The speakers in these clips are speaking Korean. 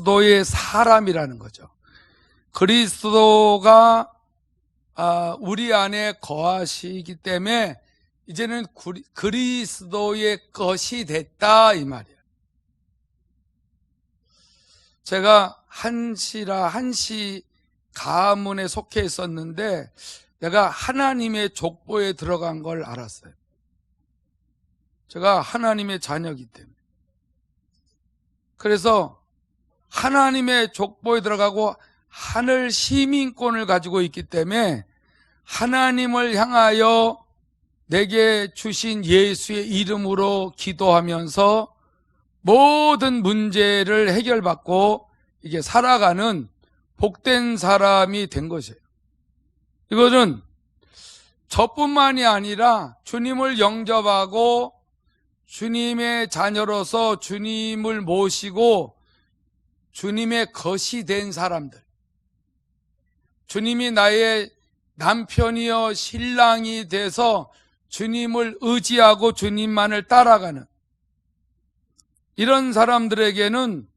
그리스도의 사람이라는 거죠. 그리스도가 우리 안에 거하시기 때문에 이제는 그리스도의 것이 됐다 이 말이에요. 제가 한시 가문에 속해 있었는데 내가 하나님의 족보에 들어간 걸 알았어요. 제가 하나님의 자녀이기 때문에. 그래서 하나님의 족보에 들어가고 하늘 시민권을 가지고 있기 때문에 하나님을 향하여 내게 주신 예수의 이름으로 기도하면서 모든 문제를 해결받고 이게 살아가는 복된 사람이 된 것이에요. 이것은 저뿐만이 아니라 주님을 영접하고 주님의 자녀로서 주님을 모시고 주님의 것이 된 사람들, 주님이 나의 남편이여 신랑이 돼서 주님을 의지하고 주님만을 따라가는 이런 사람들에게는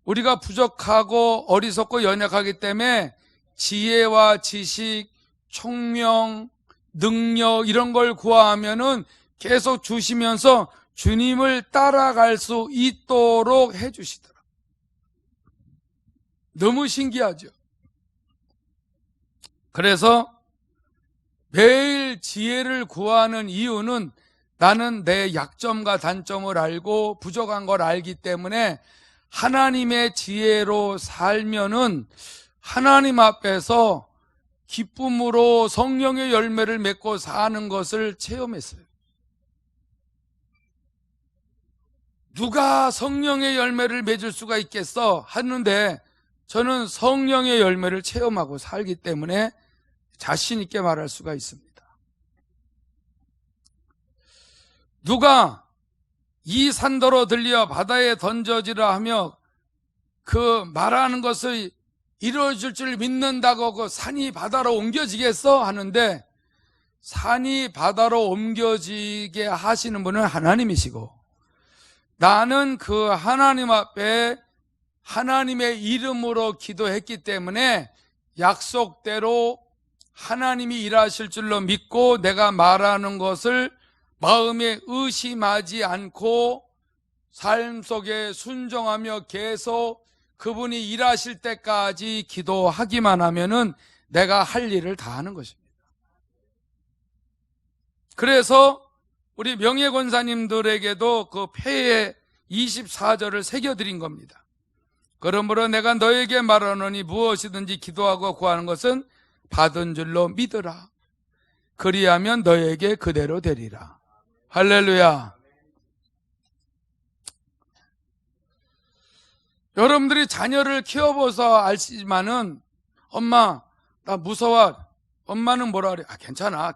우리가 부족하고 어리석고 연약하기 때문에 지혜와 지식, 총명, 능력 이런 걸 구하면은 계속 주시면서 주님을 따라갈 수 있도록 해주시더라. 너무 신기하죠. 그래서 매일 지혜를 구하는 이유는 나는 내 약점과 단점을 알고 부족한 걸 알기 때문에 하나님의 지혜로 살면은 하나님 앞에서 기쁨으로 성령의 열매를 맺고 사는 것을 체험했어요. 누가 성령의 열매를 맺을 수가 있겠어 하는데 저는 성령의 열매를 체험하고 살기 때문에 자신 있게 말할 수가 있습니다. 누가 이 산더러 들려 바다에 던져지라 하며 그 말하는 것을 이루어질 줄 믿는다고 그 산이 바다로 옮겨지겠어 하는데 산이 바다로 옮겨지게 하시는 분은 하나님이시고 나는 그 하나님 앞에 하나님의 이름으로 기도했기 때문에 약속대로 하나님이 일하실 줄로 믿고 내가 말하는 것을 마음에 의심하지 않고 삶 속에 순종하며 계속 그분이 일하실 때까지 기도하기만 하면은 내가 할 일을 다 하는 것입니다. 그래서 우리 명예권사님들에게도 그 폐의 24절을 새겨드린 겁니다. 그러므로 내가 너에게 말하노니 무엇이든지 기도하고 구하는 것은 받은 줄로 믿으라. 그리하면 너에게 그대로 되리라. 할렐루야. 여러분들이 자녀를 키워보서 아시지만은 엄마 나 무서워. 엄마는 뭐라 그래? 괜찮아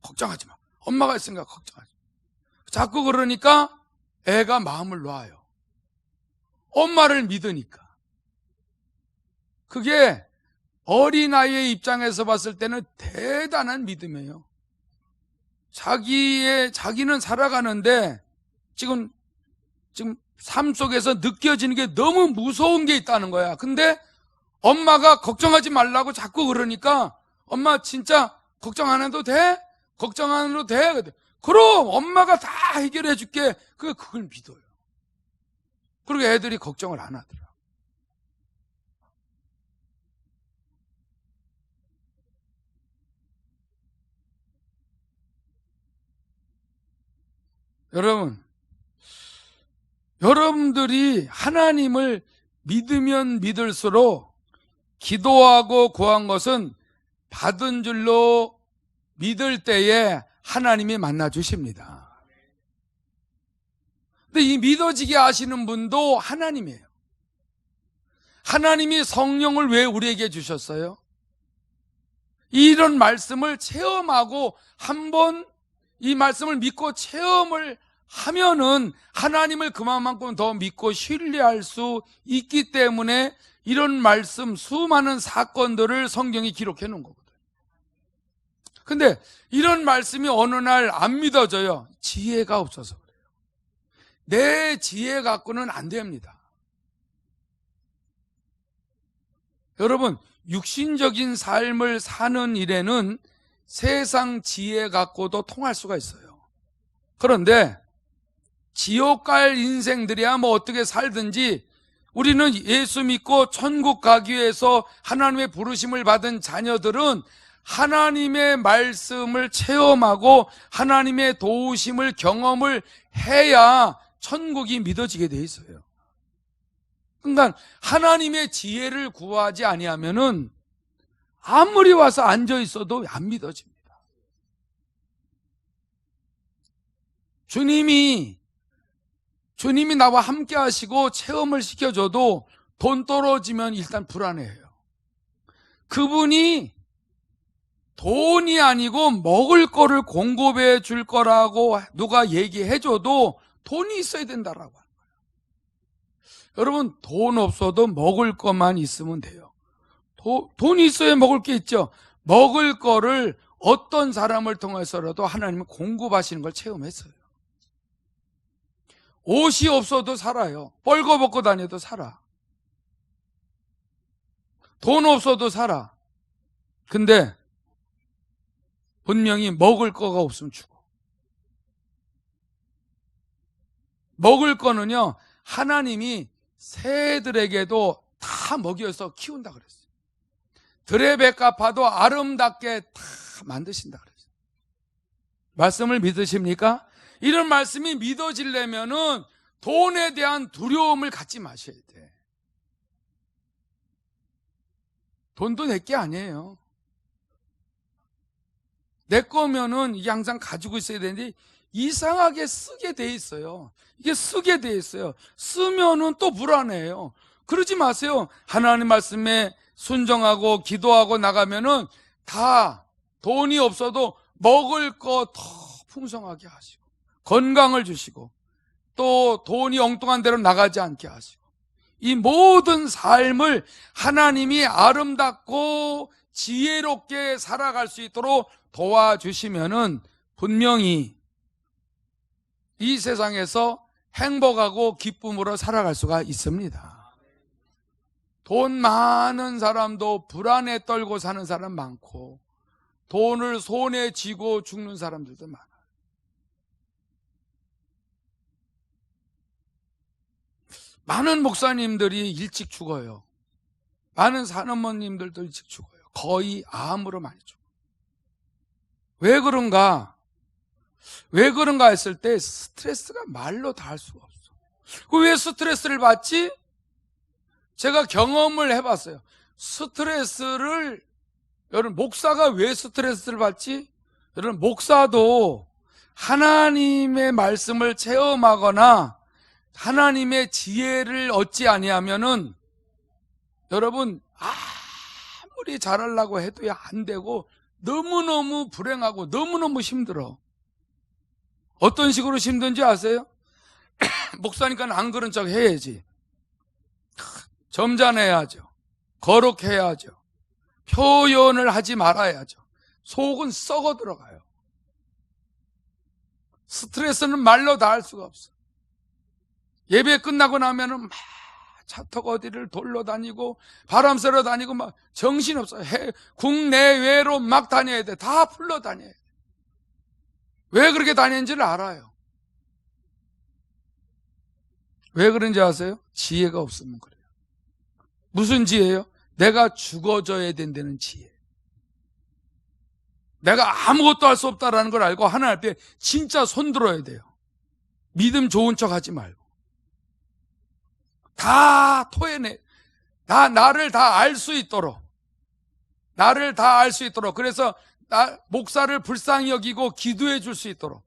걱정하지 마. 엄마가 있으니까 걱정하지 마. 자꾸 그러니까 애가 마음을 놔요. 엄마를 믿으니까. 그게 어린아이의 입장에서 봤을 때는 대단한 믿음이에요. 자기는 살아가는데 지금 삶 속에서 느껴지는 게 너무 무서운 게 있다는 거야. 근데 엄마가 걱정하지 말라고 자꾸 그러니까 엄마 진짜 걱정 안 해도 돼? 걱정 안 해도 돼? 그럼 엄마가 다 해결해 줄게. 그걸 믿어요. 그리고 애들이 걱정을 안 하더라. 여러분들이 하나님을 믿으면 믿을수록 기도하고 구한 것은 받은 줄로 믿을 때에 하나님이 만나 주십니다. 근데 이 믿어지게 하시는 분도 하나님이에요. 하나님이 성령을 왜 우리에게 주셨어요? 이런 말씀을 체험하고 한번 이 말씀을 믿고 체험을 하면은 하나님을 그만큼 더 믿고 신뢰할 수 있기 때문에 이런 말씀 수많은 사건들을 성경이 기록해 놓은 거거든요. 근데 이런 말씀이 어느 날 안 믿어져요. 지혜가 없어서 그래요. 내 지혜 갖고는 안 됩니다. 여러분, 육신적인 삶을 사는 일에는 세상 지혜 갖고도 통할 수가 있어요. 그런데 지옥 갈 인생들이야 뭐 어떻게 살든지 우리는 예수 믿고 천국 가기 위해서 하나님의 부르심을 받은 자녀들은 하나님의 말씀을 체험하고 하나님의 도우심을 경험을 해야 천국이 믿어지게 돼 있어요. 그러니까 하나님의 지혜를 구하지 아니하면은 아무리 와서 앉아 있어도 안 믿어집니다. 주님이 나와 함께 하시고 체험을 시켜줘도 돈 떨어지면 일단 불안해해요. 그분이 돈이 아니고 먹을 거를 공급해 줄 거라고 누가 얘기해줘도 돈이 있어야 된다라고 하는 거예요. 여러분, 돈 없어도 먹을 것만 있으면 돼요. 돈이 있어야 먹을 게 있죠. 먹을 거를 어떤 사람을 통해서라도 하나님은 공급하시는 걸 체험했어요. 옷이 없어도 살아요. 벌거벗고 다녀도 살아. 돈 없어도 살아. 근데 분명히 먹을 거가 없으면 죽어. 먹을 거는요, 하나님이 새들에게도 다 먹여서 키운다 그랬어요. 들의 백합화도 아름답게 다 만드신다 그랬어요. 말씀을 믿으십니까? 이런 말씀이 믿어지려면은 돈에 대한 두려움을 갖지 마셔야 돼. 돈도 내 게 아니에요. 내 거면은 이게 항상 가지고 있어야 되는데 이상하게 쓰게 돼 있어요. 이게 쓰게 돼 있어요. 쓰면은 또 불안해요. 그러지 마세요. 하나님 말씀에 순종하고 기도하고 나가면은 다 돈이 없어도 먹을 거 더 풍성하게 하시고 건강을 주시고 또 돈이 엉뚱한 데로 나가지 않게 하시고 이 모든 삶을 하나님이 아름답고 지혜롭게 살아갈 수 있도록 도와주시면은 분명히 이 세상에서 행복하고 기쁨으로 살아갈 수가 있습니다. 돈 많은 사람도 불안에 떨고 사는 사람 많고 돈을 손에 쥐고 죽는 사람들도 많아요. 많은 목사님들이 일찍 죽어요. 많은 산업모님들도 일찍 죽어요. 거의 암으로 많이 죽어요. 왜 그런가? 왜 그런가 했을 때 스트레스가 말로 다 할 수가 없어. 왜 스트레스를 받지? 제가 경험을 해봤어요. 스트레스를, 여러분, 목사가 왜 스트레스를 받지? 여러분, 목사도 하나님의 말씀을 체험하거나 하나님의 지혜를 얻지 아니하면은 여러분 아무리 잘하려고 해도 안 되고 너무너무 불행하고 너무너무 힘들어. 어떤 식으로 힘든지 아세요? 목사니까 안 그런 척 해야지. 점잖해야죠. 거룩해야죠. 표현을 하지 말아야죠. 속은 썩어 들어가요. 스트레스는 말로 다 할 수가 없어. 예배 끝나고 나면은 막 차 타고 어디를 돌러 다니고 바람 쐬러 다니고 막 정신없어. 국내외로 막 다녀야 돼. 다 풀러 다녀야 돼. 왜 그렇게 다니는지를 알아요. 왜 그런지 아세요? 지혜가 없으면 그래요. 무슨 지혜예요? 내가 죽어져야 된다는 지혜. 내가 아무것도 할 수 없다라는 걸 알고 하나님 앞에 진짜 손들어야 돼요. 믿음 좋은 척 하지 말고. 다 토해내. 나를 다 알 수 있도록. 나를 다 알 수 있도록. 그래서 목사를 불쌍히 여기고 기도해 줄 수 있도록.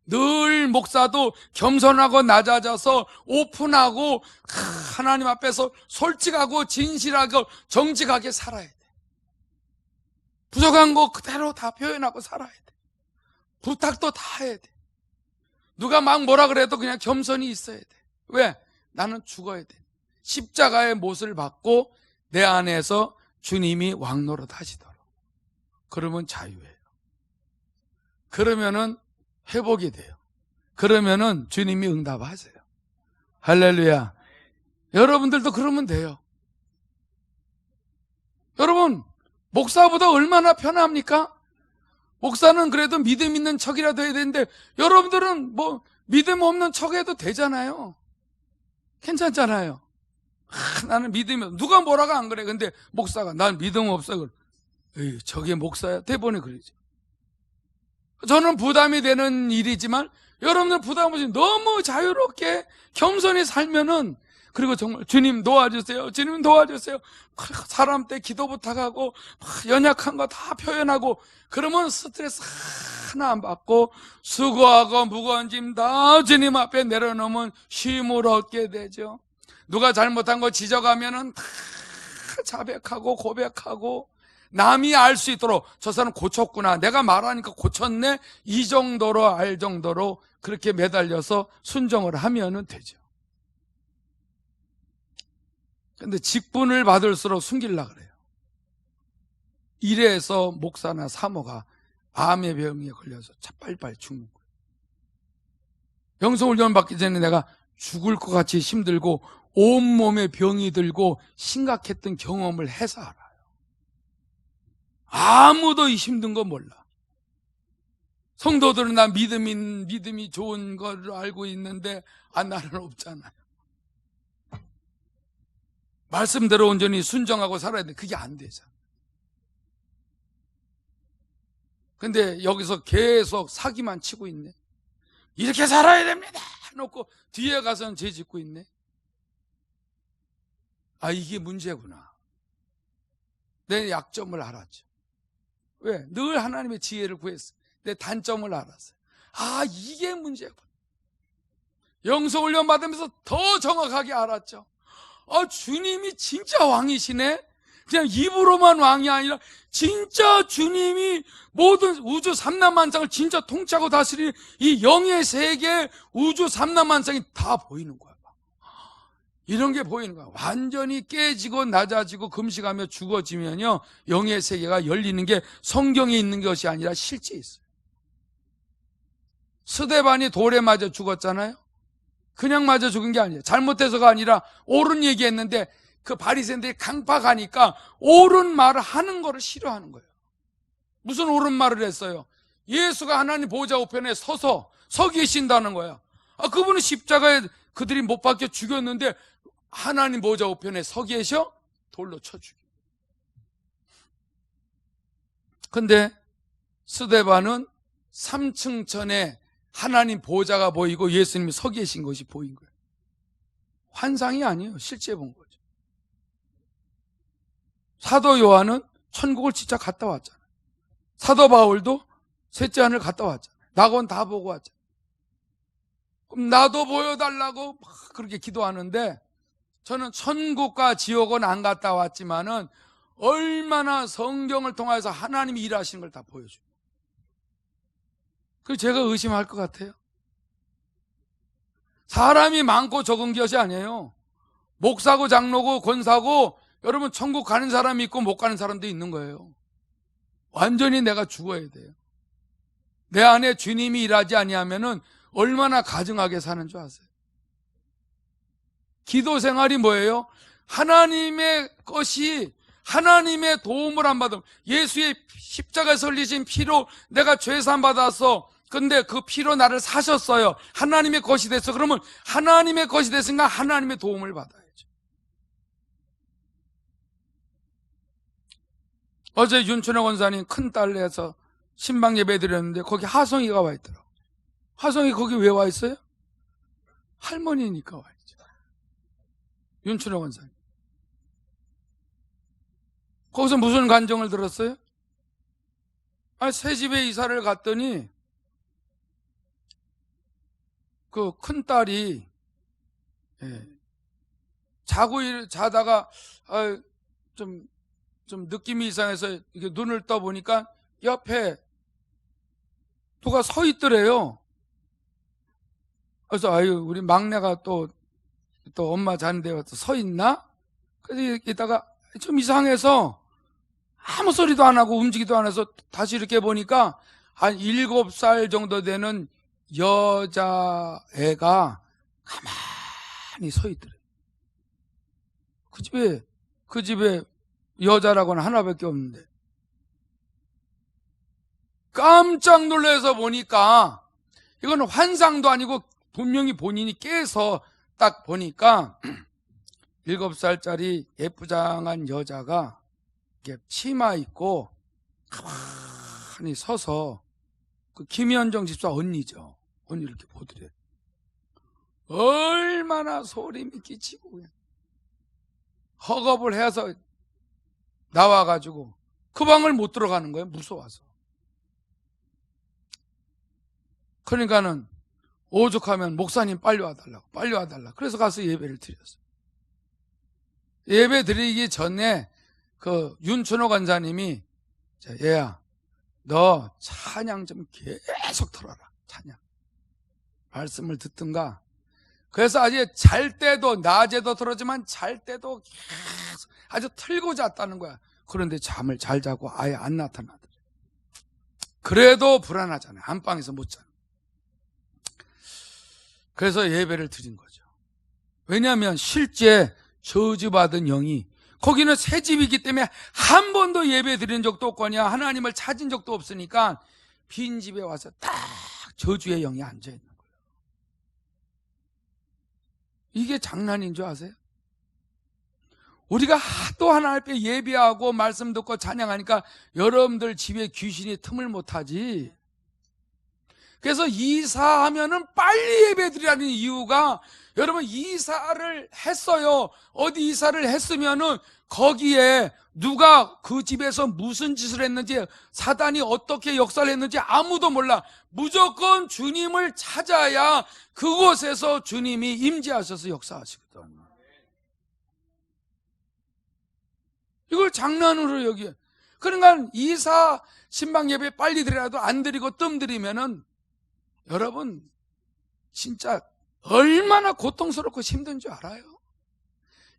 늘 목사도 겸손하고 낮아져서 오픈하고 하나님 앞에서 솔직하고 진실하고 정직하게 살아야 돼. 부족한 거 그대로 다 표현하고 살아야 돼. 부탁도 다 해야 돼. 누가 막 뭐라 그래도 그냥 겸손히 있어야 돼. 왜? 나는 죽어야 돼. 십자가의 못을 받고 내 안에서 주님이 왕노릇 하시도록. 그러면 자유예요. 그러면은 회복이 돼요. 그러면은 주님이 응답하세요. 할렐루야. 여러분들도 그러면 돼요. 여러분, 목사보다 얼마나 편합니까? 목사는 그래도 믿음 있는 척이라도 해야 되는데 여러분들은 뭐 믿음 없는 척 해도 되잖아요. 괜찮잖아요. 나는 믿음이 누가 뭐라고 안 그래. 근데 목사가 난 믿음 없어. 그래. 에이, 저게 목사야? 대본에 그러죠. 저는 부담이 되는 일이지만 여러분들 부담 없이 너무 자유롭게 겸손히 살면은, 그리고 정말 주님 도와주세요, 주님 도와주세요, 사람 때 기도 부탁하고 연약한 거 다 표현하고, 그러면 스트레스 하나 안 받고 수고하고 무거운 짐 다 주님 앞에 내려놓으면 쉼을 얻게 되죠. 누가 잘못한 거 지적하면은 다 자백하고 고백하고, 남이 알 수 있도록 저 사람 고쳤구나, 내가 말하니까 고쳤네, 이 정도로 알 정도로 그렇게 매달려서 순종을 하면 되죠. 근데 직분을 받을수록 숨기려고 그래요. 이래서 목사나 사모가 암의 병에 걸려서 빨리빨리 죽는 거예요. 영성훈련 받기 전에 내가 죽을 것 같이 힘들고 온몸에 병이 들고 심각했던 경험을 해서 알아요. 아무도 이 힘든 거 몰라. 성도들은 나 믿음이 좋은 걸 알고 있는데 나는 없잖아요. 말씀대로 온전히 순종하고 살아야 돼. 그게 안 되잖아. 근데 여기서 계속 사기만 치고 있네. 이렇게 살아야 됩니다 놓고 뒤에 가서는 죄 짓고 있네. 이게 문제구나. 내 약점을 알았죠. 왜? 늘 하나님의 지혜를 구했어요. 내 단점을 알았어요. 이게 문제구나. 영성훈련 받으면서 더 정확하게 알았죠. 주님이 진짜 왕이시네. 그냥 입으로만 왕이 아니라 진짜 주님이 모든 우주 삼라만상을 진짜 통치하고 다스리는 이 영의 세계, 우주 삼라만상이 다 보이는 거야. 이런 게 보이는 거야. 완전히 깨지고 낮아지고 금식하며 죽어지면요, 영의 세계가 열리는 게 성경에 있는 것이 아니라 실제 있어요. 스데반이 돌에 맞아 죽었잖아요. 그냥 맞아 죽은 게 아니에요. 잘못해서가 아니라 옳은 얘기했는데 그 바리새인들이 강팍하니까 옳은 말을 하는 거를 싫어하는 거예요. 무슨 옳은 말을 했어요? 예수가 하나님 보좌 우편에 서 계신다는 거야. 그분은 십자가에 그들이 못 박혀 죽였는데 하나님 보좌 우편에 서 계셔? 돌로 쳐 죽여. 근데 스데반은 3층 전에 하나님 보좌가 보이고 예수님이 서 계신 것이 보인 거예요. 환상이 아니에요. 실제 본 거죠. 사도 요한은 천국을 진짜 갔다 왔잖아요. 사도 바울도 셋째 하늘 갔다 왔잖아요. 낙원 다 보고 왔잖아요. 그럼 나도 보여달라고 막 그렇게 기도하는데, 저는 천국과 지옥은 안 갔다 왔지만은 얼마나 성경을 통해서 하나님이 일하시는 걸 다 보여줘요. 그래서 제가 의심할 것 같아요. 사람이 많고 적은 것이 아니에요. 목사고 장로고 권사고 여러분 천국 가는 사람이 있고 못 가는 사람도 있는 거예요. 완전히 내가 죽어야 돼요. 내 안에 주님이 일하지 아니하면은 얼마나 가증하게 사는 줄 아세요? 기도 생활이 뭐예요? 하나님의 것이, 하나님의 도움을 안 받으면, 예수의 십자가에서 흘리신 피로 내가 죄산 받았어. 근데 그 피로 나를 사셨어요. 하나님의 것이 됐어. 그러면 하나님의 것이 됐으니까 하나님의 도움을 받아야죠. 어제 윤춘호 권사님 큰딸에서 신방 예배 드렸는데 거기 하성이가 와 있더라고요. 하성이 거기 왜 와 있어요? 할머니니까 와 있죠. 윤춘호 권사님. 거기서 무슨 간정을 들었어요? 새 집에 이사를 갔더니 그 큰딸이 자다가 좀 느낌이 이상해서 이렇게 눈을 떠보니까 옆에 누가 서 있더래요. 그래서 우리 막내가 또 엄마 자는데 와서 서 있나? 그래서 이따가 좀 이상해서 아무 소리도 안 하고 움직이도 안 해서 다시 이렇게 보니까 한 7살 정도 되는 여자애가 가만히 서 있더래요. 그 집에 여자라고는 하나밖에 없는데. 깜짝 놀라서 보니까 이건 환상도 아니고 분명히 본인이 깨서 딱 보니까 7살짜리 예쁘장한 여자가 이렇게 치마 입고 가만히 서서 그 김현정 집사 언니죠. 언니 이렇게 보더래. 얼마나 소름이 끼치고 그냥 허겁을 해서 나와가지고 그 방을 못 들어가는 거예요. 무서워서. 그러니까는 오죽하면 목사님 빨리 와달라고, 빨리 와달라고. 그래서 가서 예배를 드렸어요. 예배 드리기 전에 그 윤춘호 권사님이, 자, 얘야, 너 찬양 좀 계속 틀어라. 찬양. 말씀을 듣든가. 그래서 아주 잘 때도, 낮에도 들었지만 잘 때도 계속 아주 틀고 잤다는 거야. 그런데 잠을 잘 자고 아예 안 나타나더래. 그래도 불안하잖아요. 안방에서 못 자는. 그래서 예배를 드린 거죠. 왜냐하면 실제 저주받은 영이, 거기는 새 집이기 때문에 한 번도 예배 드린 적도 없거냐 하나님을 찾은 적도 없으니까 빈 집에 와서 딱 저주의 영이 앉아있는 거예요. 이게 장난인 줄 아세요? 우리가 하도 하나님 앞에 예배하고 말씀 듣고 찬양하니까 여러분들 집에 귀신이 틈을 못하지. 그래서 이사하면은 빨리 예배 드리라는 이유가, 여러분 이사를 했어요. 어디 이사를 했으면은 거기에 누가 그 집에서 무슨 짓을 했는지, 사단이 어떻게 역사를 했는지 아무도 몰라. 무조건 주님을 찾아야 그곳에서 주님이 임재하셔서 역사하시거든. 이걸 장난으로 여기에. 그러니까 이사 신방 예배 빨리 드리라도 안 드리고 뜸 드리면은 여러분 진짜 얼마나 고통스럽고 힘든 줄 알아요?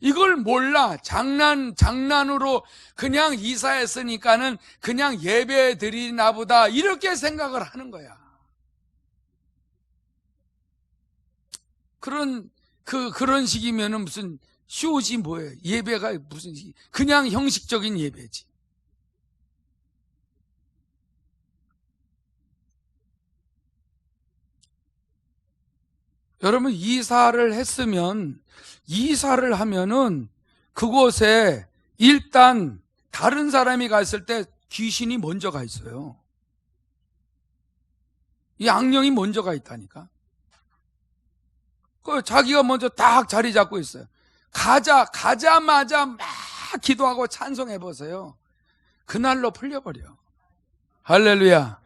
이걸 몰라. 장난으로 그냥 이사했으니까는 그냥 예배 드리나 보다 이렇게 생각을 하는 거야. 그런 식이면은 무슨 쇼지 뭐예요? 예배가 무슨, 그냥 형식적인 예배지. 여러분 이사를 하면은 그곳에 일단 다른 사람이 갔을 때 귀신이 먼저 가 있어요. 이 악령이 먼저 가 있다니까. 자기가 먼저 딱 자리 잡고 있어요. 가자마자 막 기도하고 찬송해 보세요. 그날로 풀려버려. 할렐루야,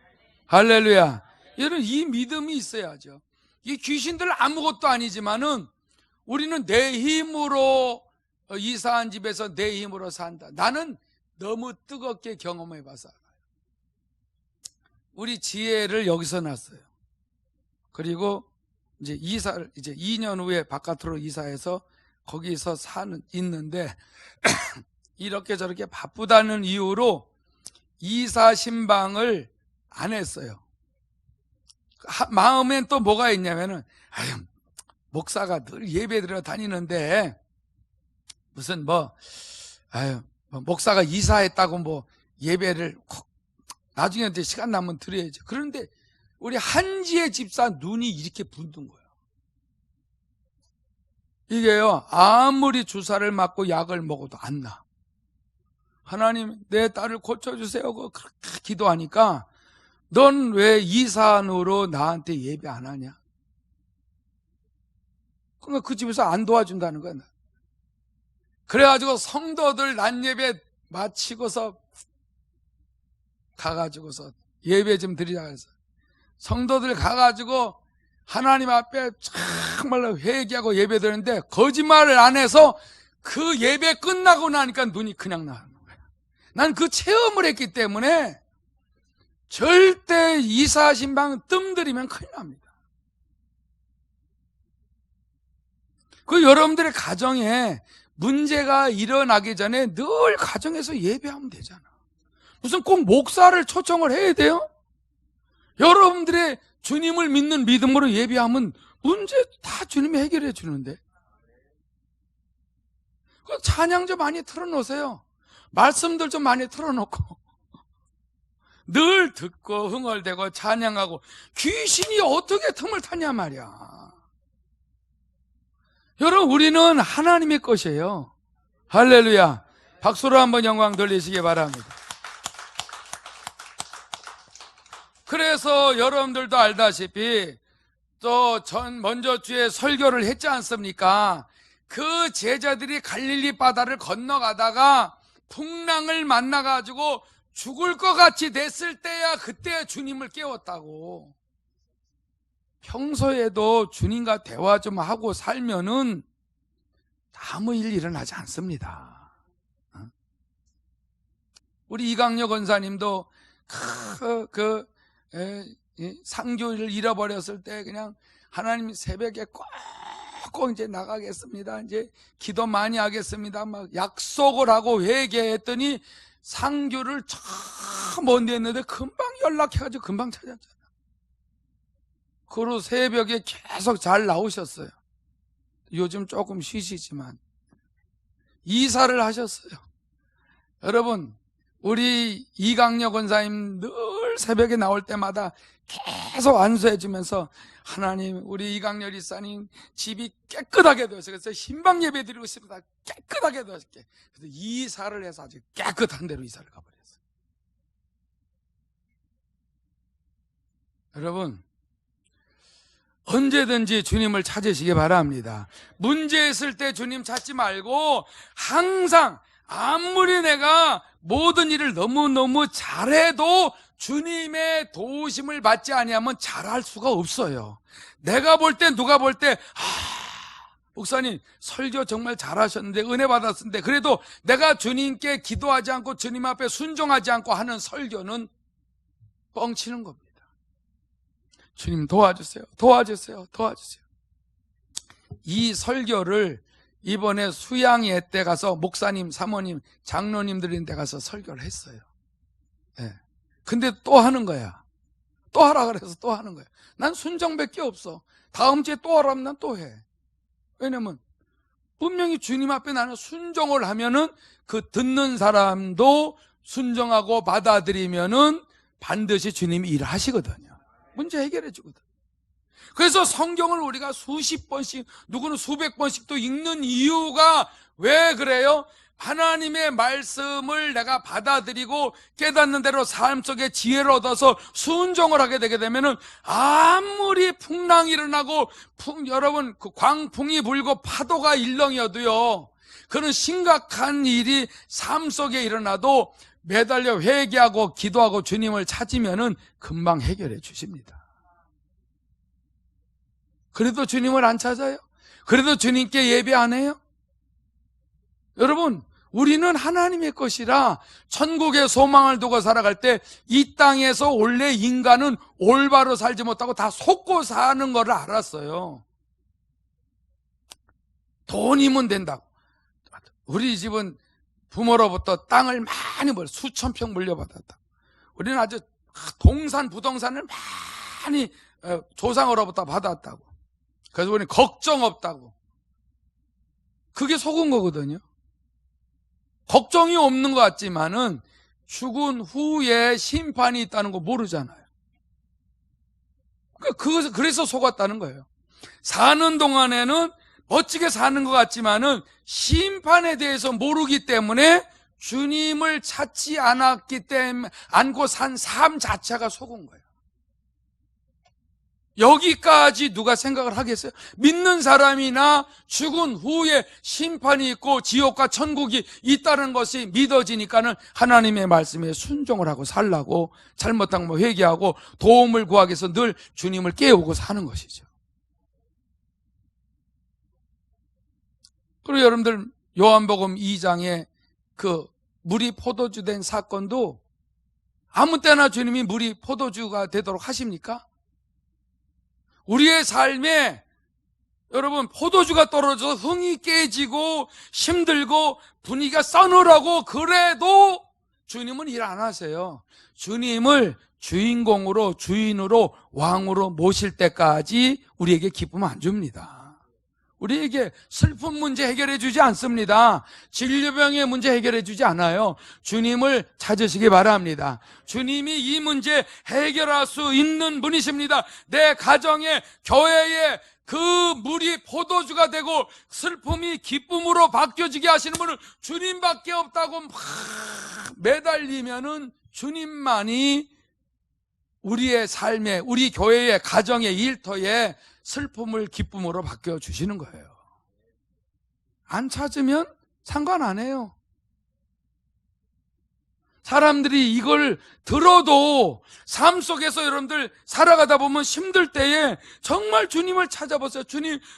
할렐루야. 여러분 이 믿음이 있어야죠. 이 귀신들 아무것도 아니지만은 우리는 내 힘으로 이사한 집에서 내 힘으로 산다. 나는 너무 뜨겁게 경험해 봐서 알아요. 우리 지혜를 여기서 났어요. 그리고 이제 2년 후에 바깥으로 이사해서 거기서 있는데 이렇게 저렇게 바쁘다는 이유로 이사 신방을 안 했어요. 마음엔 또 뭐가 있냐면은, 목사가 늘 예배 드려 다니는데 무슨 목사가 이사했다고 예배를 나중에 이제 시간 나면 드려야죠. 그런데 우리 한지혜 집사 눈이 이렇게 붓는 거예요. 이게요, 아무리 주사를 맞고 약을 먹어도 안 나. 하나님 내 딸을 고쳐주세요. 그렇게 기도하니까, 넌 왜 이사한으로 나한테 예배 안 하냐? 그러니까 그 집에서 안 도와준다는 거야. 그래가지고 성도들 낮예배 마치고서 가가지고서 예배 좀 드리자 그래서 성도들 가가지고 하나님 앞에 정말로 회개하고 예배 드리는데 거짓말을 안 해서 그 예배 끝나고 나니까 눈이 그냥 나는 거야. 난 그 체험을 했기 때문에 절대 이사 신방 뜸들이면 큰일 납니다. 그 여러분들의 가정에 문제가 일어나기 전에 늘 가정에서 예배하면 되잖아. 무슨 꼭 목사를 초청을 해야 돼요? 여러분들의 주님을 믿는 믿음으로 예배하면 문제 다 주님이 해결해 주는데. 그 찬양 좀 많이 틀어놓으세요. 말씀들 좀 많이 틀어놓고 늘 듣고 흥얼대고 찬양하고 귀신이 어떻게 틈을 타냐 말이야. 여러분, 우리는 하나님의 것이에요. 할렐루야. 박수로 한번 영광 돌리시기 바랍니다. 그래서 여러분들도 알다시피 또 먼저 주에 설교를 했지 않습니까? 그 제자들이 갈릴리 바다를 건너가다가 풍랑을 만나가지고 죽을 것 같이 됐을 때야 그때 주님을 깨웠다고. 평소에도 주님과 대화 좀 하고 살면은 아무 일 일어나지 않습니다. 우리 이강렬 권사님도 상교를 잃어버렸을 때 그냥 하나님 새벽에 꼭 이제 나가겠습니다. 이제 기도 많이 하겠습니다. 막 약속을 하고 회개했더니 상교를 참 먼데 했는데 금방 연락해가지고 금방 찾았잖아요. 그리고 새벽에 계속 잘 나오셨어요. 요즘 조금 쉬시지만 이사를 하셨어요. 여러분, 우리 이강렬 권사님 늘 새벽에 나올 때마다 계속 안수해 주면서 하나님, 우리 이강렬 이사님 집이 깨끗하게 되었어요. 그래서 신방 예배 드리고 싶습니다. 깨끗하게 되었게. 그래서 이사를 해서 아주 깨끗한 데로 이사를 가버렸어요. 여러분, 언제든지 주님을 찾으시기 바랍니다. 문제 있을 때 주님 찾지 말고 항상 아무리 내가 모든 일을 너무너무 잘해도 주님의 도우심을 받지 아니하면 잘할 수가 없어요. 내가 볼 때 누가 볼 때 목사님 설교 정말 잘하셨는데 은혜 받았는데 그래도 내가 주님께 기도하지 않고 주님 앞에 순종하지 않고 하는 설교는 뻥치는 겁니다. 주님 도와주세요. 도와주세요. 도와주세요. 이 설교를 이번에 수양회 때 가서 목사님, 사모님, 장로님들인데 가서 설교를 했어요. 네. 근데 또 하는 거야. 또 하라 그래서 또 하는 거야. 난 순종밖에 없어. 다음 주에 또 하라면 난 또 해. 왜냐면 분명히 주님 앞에 나는 순종을 하면은 그 듣는 사람도 순종하고 받아들이면은 반드시 주님이 일을 하시거든요. 문제 해결해 주거든. 그래서 성경을 우리가 수십 번씩, 누구는 수백 번씩 또 읽는 이유가 왜 그래요? 하나님의 말씀을 내가 받아들이고 깨닫는 대로 삶 속에 지혜를 얻어서 순종을 하게 되게 되면은 아무리 풍랑이 일어나고 여러분 그 광풍이 불고 파도가 일렁여도요, 그런 심각한 일이 삶 속에 일어나도 매달려 회개하고 기도하고 주님을 찾으면은 금방 해결해 주십니다. 그래도 주님을 안 찾아요? 그래도 주님께 예배 안 해요? 여러분, 우리는 하나님의 것이라 천국의 소망을 두고 살아갈 때 이 땅에서 원래 인간은 올바로 살지 못하고 다 속고 사는 거를 알았어요. 돈이면 된다고. 우리 집은 부모로부터 땅을 많이 수천 평 물려받았다. 우리는 아주 동산, 부동산을 많이 조상으로부터 받았다고. 그래서 우리는 걱정 없다고. 그게 속은 거거든요. 걱정이 없는 것 같지만은 죽은 후에 심판이 있다는 거 모르잖아요. 그래서 속았다는 거예요. 사는 동안에는 멋지게 사는 것 같지만은 심판에 대해서 모르기 때문에 주님을 찾지 않고 산 삶 자체가 속은 거예요. 여기까지 누가 생각을 하겠어요? 믿는 사람이나 죽은 후에 심판이 있고 지옥과 천국이 있다는 것이 믿어지니까는 하나님의 말씀에 순종을 하고 살라고, 잘못한 거 회개하고 도움을 구하기 위해서 늘 주님을 깨우고 사는 것이죠. 그리고 여러분들 요한복음 2장에 그 물이 포도주 된 사건도 아무 때나 주님이 물이 포도주가 되도록 하십니까? 우리의 삶에 여러분 포도주가 떨어져서 흥이 깨지고 힘들고 분위기가 싸늘하고 그래도 주님은 일 안 하세요. 주님을 주인공으로, 주인으로, 왕으로 모실 때까지 우리에게 기쁨 안 줍니다. 우리에게 슬픈 문제 해결해 주지 않습니다. 진료병의 문제 해결해 주지 않아요. 주님을 찾으시기 바랍니다. 주님이 이 문제 해결할 수 있는 분이십니다. 내 가정에, 교회에 그 물이 포도주가 되고 슬픔이 기쁨으로 바뀌어지게 하시는 분은 주님밖에 없다고 막 매달리면은 주님만이 우리의 삶에, 우리 교회의 가정의 일터에 슬픔을 기쁨으로 바뀌어주시는 거예요. 안 찾으면 상관 안 해요. 사람들이 이걸 들어도 삶 속에서 여러분들 살아가다 보면 힘들 때에 정말 주님을 찾아보세요.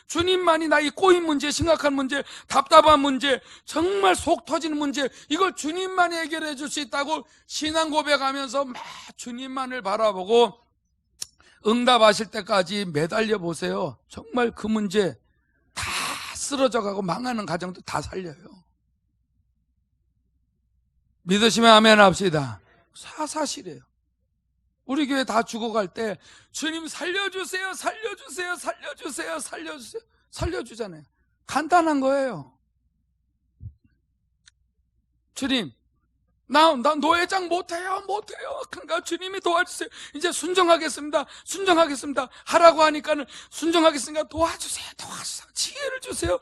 주님만이 나의 꼬인 문제, 심각한 문제, 답답한 문제, 정말 속 터지는 문제, 이걸 주님만이 해결해 줄 수 있다고 신앙 고백하면서 막 주님만을 바라보고 응답하실 때까지 매달려 보세요. 정말 그 문제 다 쓰러져 가고 망하는 가정도 다 살려요. 믿으시면 아멘 합시다. 사실이에요. 우리 교회 다 죽어갈 때 주님 살려주세요, 살려주세요, 살려주세요, 살려주세요, 살려주잖아요. 간단한 거예요. 주님, 나 노회장 못해요. 그러니까 주님이 도와주세요. 이제 순종하겠습니다. 하라고 하니까는 순종하겠습니다. 도와주세요. 지혜를 주세요.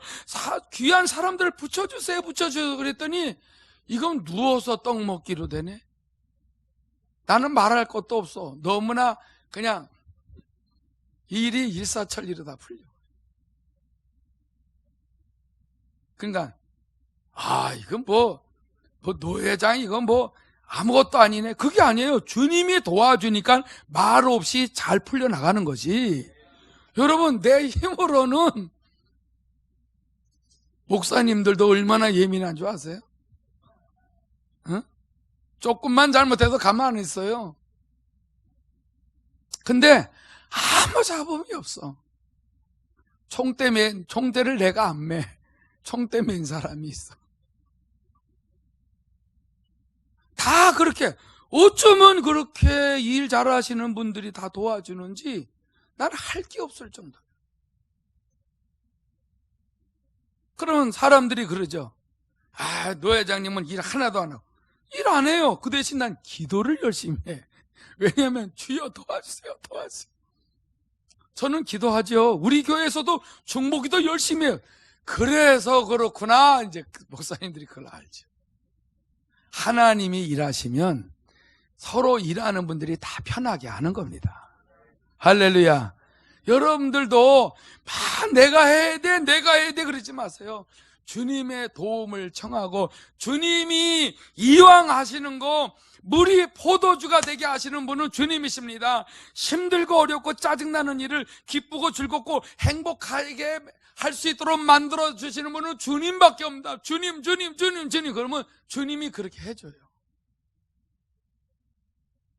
귀한 사람들을 붙여주세요. 그랬더니 이건 누워서 떡 먹기로 되네. 나는 말할 것도 없어. 너무나 그냥 일이 일사천리로 다 풀려. 그러니까 이건 노회장이 이건 아무것도 아니네. 그게 아니에요. 주님이 도와주니까 말 없이 잘 풀려나가는 거지. 여러분, 내 힘으로는 목사님들도 얼마나 예민한 줄 아세요? 응? 조금만 잘못해도 가만 안 있어요. 근데 아무 잡음이 없어. 총대를 내가 안 매. 총대 맨 사람이 있어. 다 그렇게, 어쩌면 그렇게 일 잘하시는 분들이 다 도와주는지 나는 할 게 없을 정도. 그러면 사람들이 그러죠. 노 회장님은 일 하나도 안 하고. 일 안 해요. 그 대신 난 기도를 열심히 해. 왜냐하면 주여 도와주세요. 저는 기도하죠. 우리 교회에서도 중보기도 열심히 해요. 그래서 그렇구나. 이제 목사님들이 그걸 알죠. 하나님이 일하시면 서로 일하는 분들이 다 편하게 하는 겁니다. 할렐루야. 여러분들도 내가 해야 돼 그러지 마세요. 주님의 도움을 청하고 주님이 이왕 하시는 거 물이 포도주가 되게 하시는 분은 주님이십니다. 힘들고 어렵고 짜증나는 일을 기쁘고 즐겁고 행복하게 할 수 있도록 만들어 주시는 분은 주님밖에 없습니다. 주님. 그러면 주님이 그렇게 해줘요.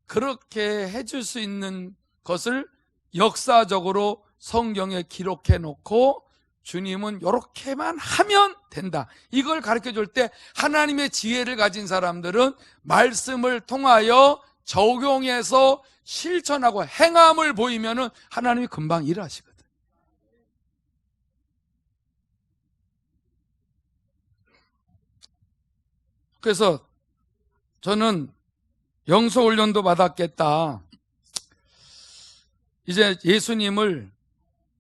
그렇게 해줄 수 있는 것을 역사적으로 성경에 기록해 놓고 주님은 이렇게만 하면 된다. 이걸 가르쳐 줄 때 하나님의 지혜를 가진 사람들은 말씀을 통하여 적용해서 실천하고 행함을 보이면은 하나님이 금방 일하시거든. 그래서 저는 영서 훈련도 받았겠다. 이제 예수님을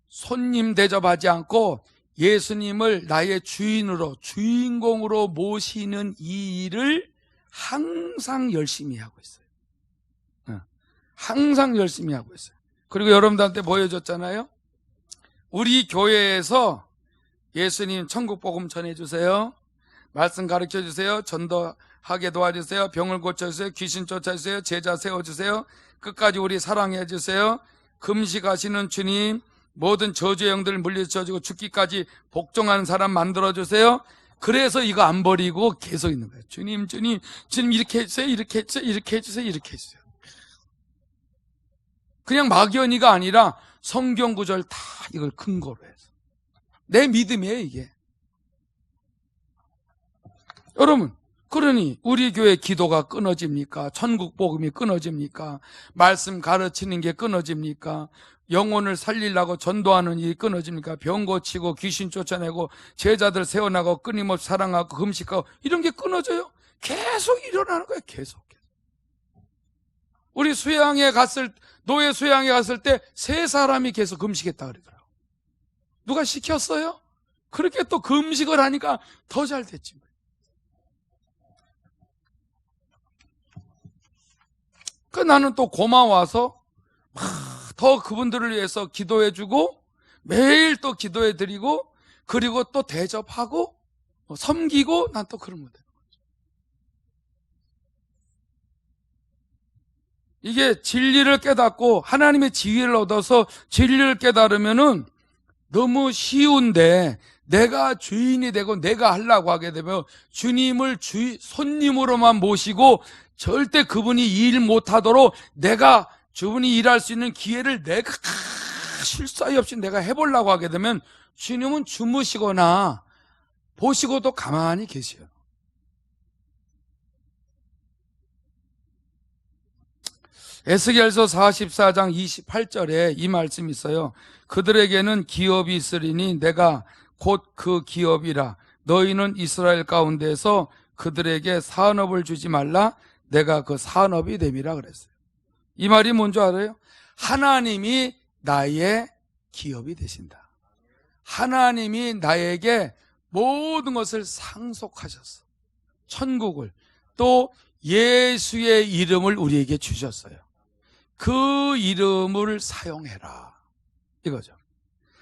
손님 대접하지 않고 예수님을 나의 주인공으로 모시는 이 일을 항상 열심히 하고 있어요. 항상 열심히 하고 있어요. 그리고 여러분들한테 보여줬잖아요. 우리 교회에서 예수님 천국 복음 전해주세요. 말씀 가르쳐주세요. 전도하게 도와주세요. 병을 고쳐주세요. 귀신 쫓아주세요. 제자 세워주세요. 끝까지 우리 사랑해주세요. 금식하시는 주님, 모든 저주의 영들을 물리쳐주고 죽기까지 복종하는 사람 만들어주세요. 그래서 이거 안 버리고 계속 있는 거예요. 주님 이렇게 해주세요. 이렇게 해주세요. 그냥 막연히가 아니라 성경 구절 다 이걸 근거로 해서. 내 믿음이에요, 이게. 여러분, 그러니 우리 교회 기도가 끊어집니까? 천국 복음이 끊어집니까? 말씀 가르치는 게 끊어집니까? 영혼을 살리려고 전도하는 일이 끊어집니까? 병 고치고 귀신 쫓아내고 제자들 세워나가고 끊임없이 사랑하고 금식하고 이런 게 끊어져요? 계속 일어나는 거예요. 계속. 우리 노예 수양에 갔을 때 3사람이 계속 금식했다 그러더라고요. 누가 시켰어요? 그렇게 또 금식을 하니까 더 잘 됐지. 나는 또 고마워서 더 그분들을 위해서 기도해주고 매일 또 기도해드리고 그리고 또 대접하고 섬기고 난 또 그러면 돼요. 이게 진리를 깨닫고 하나님의 지혜를 얻어서 진리를 깨달으면은 너무 쉬운데 내가 주인이 되고 내가 하려고 하게 되면 주님을 손님으로만 모시고 절대 그분이 일 못하도록 내가 저분이 일할 수 있는 기회를 내가 실수하기 없이 내가 해보려고 하게 되면 주님은 주무시거나 보시고도 가만히 계세요. 에스겔서 44장 28절에 이 말씀이 있어요. 그들에게는 기업이 있으리니 내가 곧 그 기업이라. 너희는 이스라엘 가운데서 그들에게 산업을 주지 말라. 내가 그 산업이 됨이라 그랬어요. 이 말이 뭔지 알아요? 하나님이 나의 기업이 되신다. 하나님이 나에게 모든 것을 상속하셨어. 천국을 또 예수의 이름을 우리에게 주셨어요. 그 이름을 사용해라 이거죠.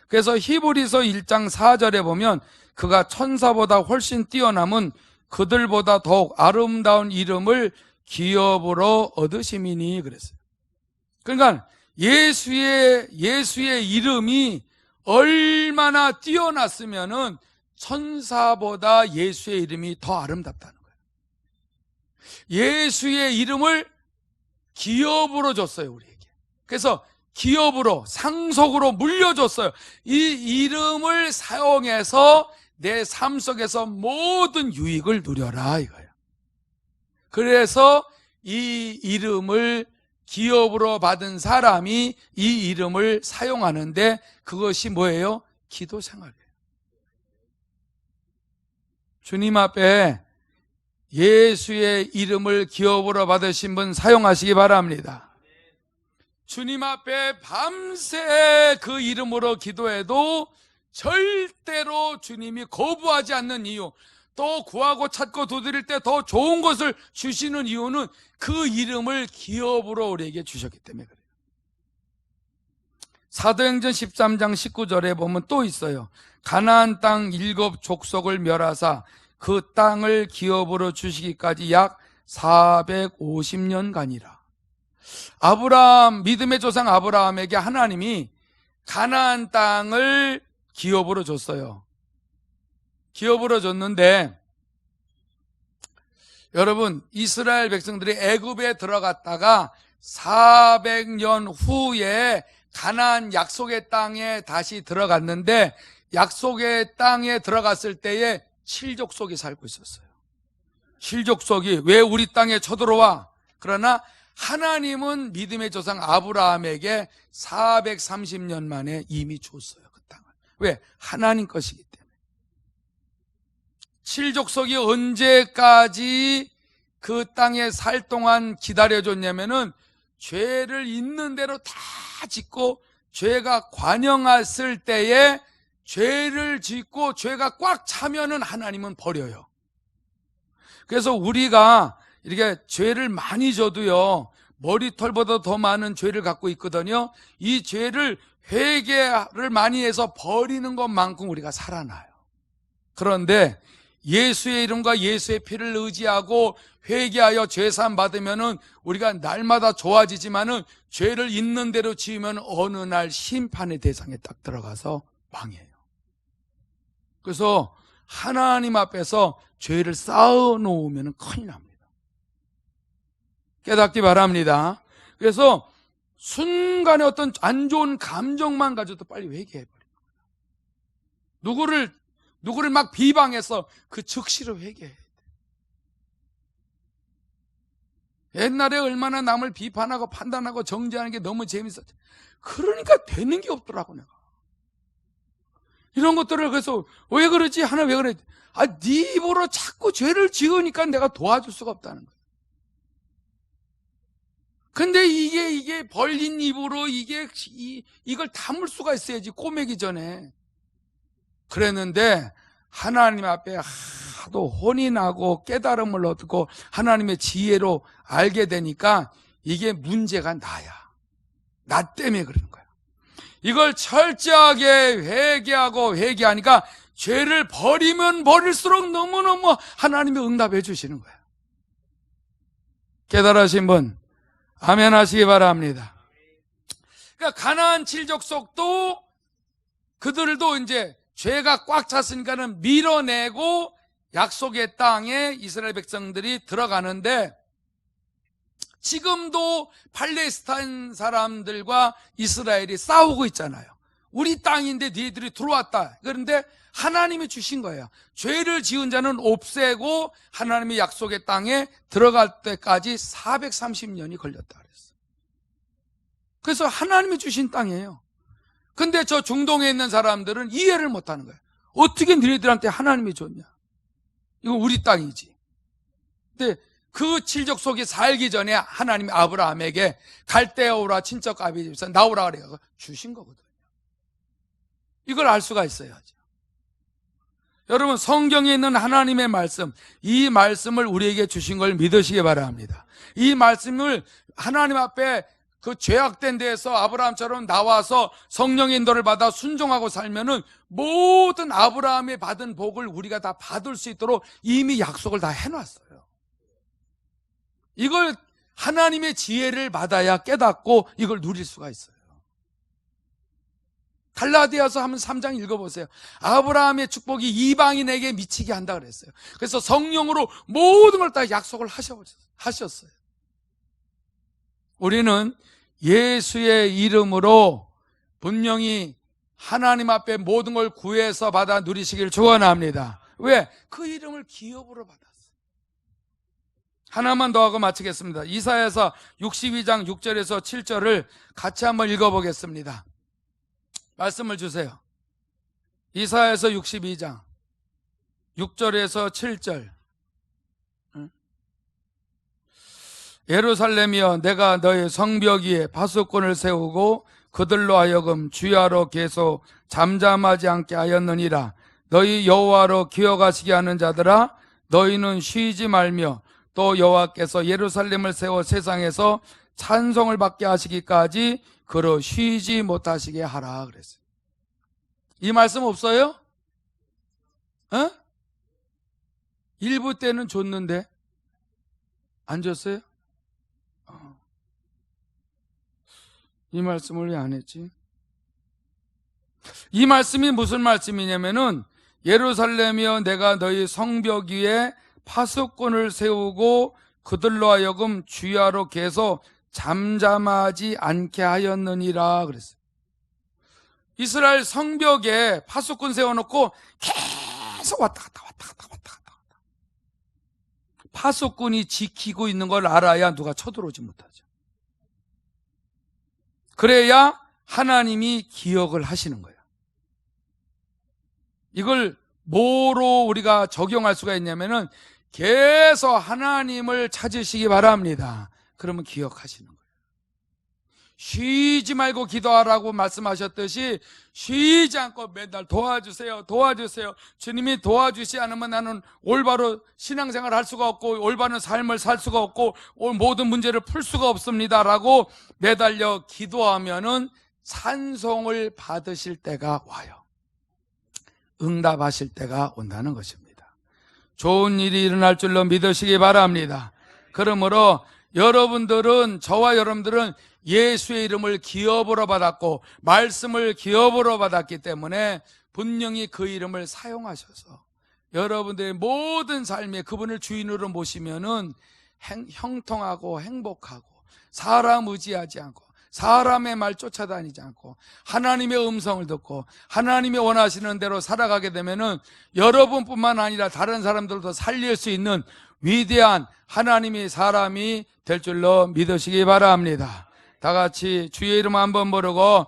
그래서 히브리서 1장 4절에 보면 그가 천사보다 훨씬 뛰어남은 그들보다 더욱 아름다운 이름을 기업으로 얻으심이니 그랬어요. 그러니까 예수의 이름이 얼마나 뛰어났으면은 천사보다 예수의 이름이 더 아름답다는 거예요. 예수의 이름을 기업으로 줬어요, 우리에게. 그래서 기업으로, 상속으로 물려줬어요. 이 이름을 사용해서 내 삶 속에서 모든 유익을 누려라 이거예요. 그래서 이 이름을 기업으로 받은 사람이 이 이름을 사용하는데 그것이 뭐예요? 기도 생활이에요. 주님 앞에 예수의 이름을 기업으로 받으신 분 사용하시기 바랍니다. 주님 앞에 밤새 그 이름으로 기도해도 절대로 주님이 거부하지 않는 이유, 또 구하고 찾고 두드릴 때 더 좋은 것을 주시는 이유는 그 이름을 기업으로 우리에게 주셨기 때문에 그래요. 사도행전 13장 19절에 보면 또 있어요. 가나안 땅 7 족속을 멸하사 그 땅을 기업으로 주시기까지 약 450년간이라. 믿음의 조상 아브라함에게 하나님이 가나안 땅을 기업으로 줬어요. 기업으로 줬는데 여러분, 이스라엘 백성들이 애굽에 들어갔다가 400년 후에 가나안 약속의 땅에 다시 들어갔는데 약속의 땅에 들어갔을 때에 7족속이 살고 있었어요. 7족속이 왜 우리 땅에 쳐들어와? 그러나 하나님은 믿음의 조상 아브라함에게 430년 만에 이미 줬어요, 그 땅을. 왜? 하나님 것이기 때문에. 7족속이 언제까지 그 땅에 살 동안 기다려줬냐면은 죄를 있는 대로 다 짓고 죄가 관영했을 때에 죄를 짓고 죄가 꽉 차면은 하나님은 버려요. 그래서 우리가 이렇게 죄를 많이 져도요, 머리털보다 더 많은 죄를 갖고 있거든요. 이 죄를 회개를 많이 해서 버리는 것만큼 우리가 살아나요. 그런데 예수의 이름과 예수의 피를 의지하고 회개하여 죄사함 받으면은 우리가 날마다 좋아지지만은 죄를 있는 대로 지으면 어느 날 심판의 대상에 딱 들어가서 망해요. 그래서 하나님 앞에서 죄를 쌓아놓으면 큰일 납니다. 깨닫기 바랍니다. 그래서 순간에 어떤 안 좋은 감정만 가져도 빨리 회개해버려요. 누구를 막 비방해서 그 즉시로 회개해야 돼. 옛날에 얼마나 남을 비판하고 판단하고 정죄하는 게 너무 재밌었지. 그러니까 되는 게 없더라고, 내가. 이런 것들을 그래서 왜 그러지? 하나 왜 그래? 네 입으로 자꾸 죄를 지으니까 내가 도와줄 수가 없다는 거예요. 근데 이게 벌린 입으로 이걸 담을 수가 있어야지, 꼬매기 전에. 그랬는데 하나님 앞에 하도 혼이 나고 깨달음을 얻고 하나님의 지혜로 알게 되니까 이게 문제가 나야. 나 때문에 그러는 거야. 이걸 철저하게 회개하니까 죄를 버리면 버릴수록 너무너무 하나님이 응답해 주시는 거야. 깨달으신 분 아멘 하시기 바랍니다. 그러니까 가나안 7족속도 그들도 이제 죄가 꽉 찼으니까는 밀어내고 약속의 땅에 이스라엘 백성들이 들어가는데, 지금도 팔레스타인 사람들과 이스라엘이 싸우고 있잖아요. 우리 땅인데 너희들이 들어왔다. 그런데 하나님이 주신 거예요. 죄를 지은 자는 없애고 하나님의 약속의 땅에 들어갈 때까지 430년이 걸렸다 그랬어요. 그래서 하나님이 주신 땅이에요. 근데 저 중동에 있는 사람들은 이해를 못하는 거예요. 어떻게 너희들한테 하나님이 줬냐? 이거 우리 땅이지. 근데 그 칠족속에 살기 전에 하나님이 아브라함에게 갈대아우라 친척 아비집에서 나오라 그래서 주신 거거든요. 이걸 알 수가 있어야죠. 여러분, 성경에 있는 하나님의 말씀, 이 말씀을 우리에게 주신 걸 믿으시기 바랍니다. 이 말씀을 하나님 앞에 그 죄악된 데에서 아브라함처럼 나와서 성령의 인도를 받아 순종하고 살면은 모든 아브라함이 받은 복을 우리가 다 받을 수 있도록 이미 약속을 다 해놨어요. 이걸 하나님의 지혜를 받아야 깨닫고 이걸 누릴 수가 있어요. 갈라디아서 한번 3장 읽어보세요. 아브라함의 축복이 이방인에게 미치게 한다 그랬어요. 그래서 성령으로 모든 걸 다 약속을 하셨어요. 우리는 예수의 이름으로 분명히 하나님 앞에 모든 걸 구해서 받아 누리시기를 축원합니다. 왜? 그 이름을 기업으로 받았어요. 하나만 더 하고 마치겠습니다. 이사야서 62장 6절에서 7절을 같이 한번 읽어보겠습니다. 말씀을 주세요. 이사야서 62장 6절에서 7절. 예루살렘이여, 내가 너의 성벽 위에 파수꾼을 세우고 그들로 하여금 주야로 계속 잠잠하지 않게 하였느니라. 너희 여호와로 기어가시게 하는 자들아, 너희는 쉬지 말며 또 여호와께서 예루살렘을 세워 세상에서 찬송을 받게 하시기까지 그로 쉬지 못하시게 하라 그랬어요. 이 말씀 없어요? 일부 때는 줬는데 안 줬어요? 이 말씀을 왜 안 했지? 이 말씀이 무슨 말씀이냐면은, 예루살렘이여, 내가 너희 성벽 위에 파수꾼을 세우고 그들로 하여금 주야로 계속 잠잠하지 않게 하였느니라 그랬어요. 이스라엘 성벽에 파수꾼 세워놓고 계속 왔다 갔다. 파수꾼이 지키고 있는 걸 알아야 누가 쳐들어오지 못하죠. 그래야 하나님이 기억을 하시는 거예요. 이걸 뭐로 우리가 적용할 수가 있냐면은, 계속 하나님을 찾으시기 바랍니다. 그러면 기억하시는 거예요. 쉬지 말고 기도하라고 말씀하셨듯이 쉬지 않고 맨날 도와주세요, 주님이 도와주시 않으면 나는 올바로 신앙생활을 할 수가 없고 올바른 삶을 살 수가 없고 모든 문제를 풀 수가 없습니다 라고 매달려 기도하면은 찬송을 받으실 때가 와요. 응답하실 때가 온다는 것입니다. 좋은 일이 일어날 줄로 믿으시기 바랍니다. 그러므로 저와 여러분들은 예수의 이름을 기업으로 받았고 말씀을 기업으로 받았기 때문에 분명히 그 이름을 사용하셔서 여러분들의 모든 삶에 그분을 주인으로 모시면은 형통하고 행복하고, 사람 의지하지 않고 사람의 말 쫓아다니지 않고 하나님의 음성을 듣고 하나님이 원하시는 대로 살아가게 되면은 여러분뿐만 아니라 다른 사람들도 살릴 수 있는 위대한 하나님의 사람이 될 줄로 믿으시기 바랍니다. 다 같이 주의 이름 한번 부르고